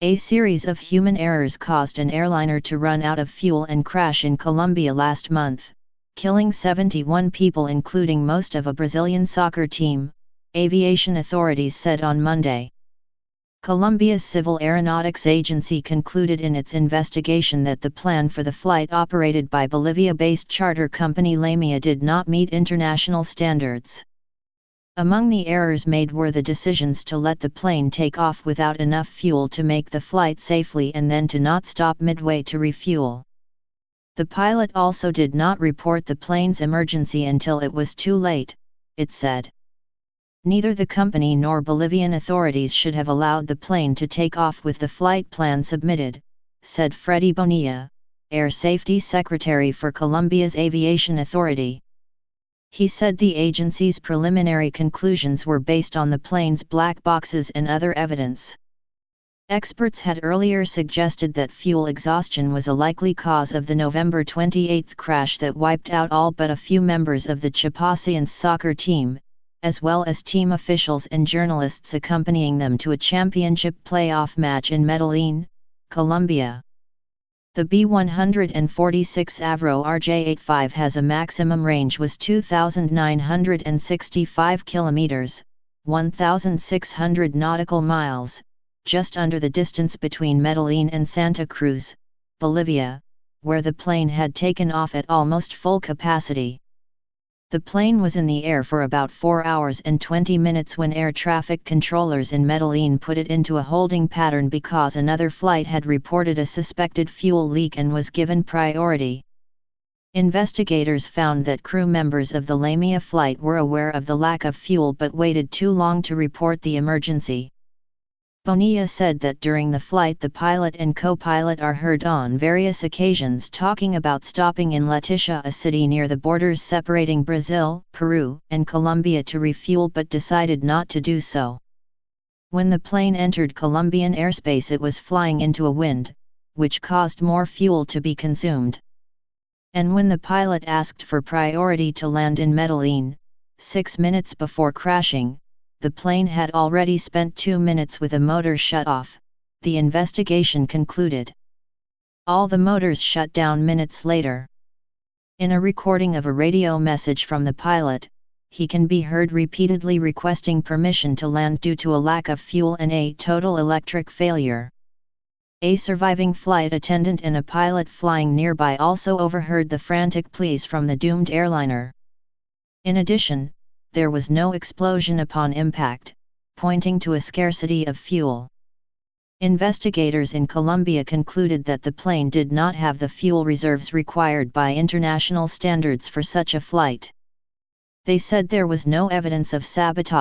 A series of human errors caused an airliner to run out of fuel and crash in Colombia last month, killing 71 people including most of a Brazilian soccer team, aviation authorities said on Monday. Colombia's Civil Aeronautics Agency concluded in its investigation that the plan for the flight operated by Bolivia-based charter company Lamia did not meet international standards. Among the errors made were the decisions to let the plane take off without enough fuel to make the flight safely and then to not stop midway to refuel. The pilot also did not report the plane's emergency until it was too late, it said. Neither the company nor Bolivian authorities should have allowed the plane to take off with the flight plan submitted, said Freddy Bonilla, Air Safety Secretary for Colombia's Aviation Authority. He said the agency's preliminary conclusions were based on the plane's black boxes and other evidence. Experts had earlier suggested that fuel exhaustion was a likely cause of the November 28 crash that wiped out all but a few members of the Chapecoense soccer team, as well as team officials and journalists accompanying them to a championship playoff match in Medellin, Colombia. The B-146 Avro RJ-85 has a maximum range was 2,965 kilometers, 1,600 nautical miles, just under the distance between Medellin and Santa Cruz, Bolivia, where the plane had taken off at almost full capacity. The plane was in the air for about 4 hours and 20 minutes when air traffic controllers in Medellin put it into a holding pattern because another flight had reported a suspected fuel leak and was given priority. Investigators found that crew members of the Lamia flight were aware of the lack of fuel but waited too long to report the emergency. Bonilla said that during the flight the pilot and co-pilot are heard on various occasions talking about stopping in Leticia, a city near the borders separating Brazil, Peru, and Colombia to refuel but decided not to do so. When the plane entered Colombian airspace it was flying into a wind, which caused more fuel to be consumed. And when the pilot asked for priority to land in Medellin, 6 minutes before crashing, the plane had already spent 2 minutes with a motor shut off, the investigation concluded. All the motors shut down minutes later. In a recording of a radio message from the pilot, he can be heard repeatedly requesting permission to land due to a lack of fuel and a total electric failure. A surviving flight attendant and a pilot flying nearby also overheard the frantic pleas from the doomed airliner. In addition, there was no explosion upon impact, pointing to a scarcity of fuel. Investigators in Colombia concluded that the plane did not have the fuel reserves required by international standards for such a flight. They said there was no evidence of sabotage.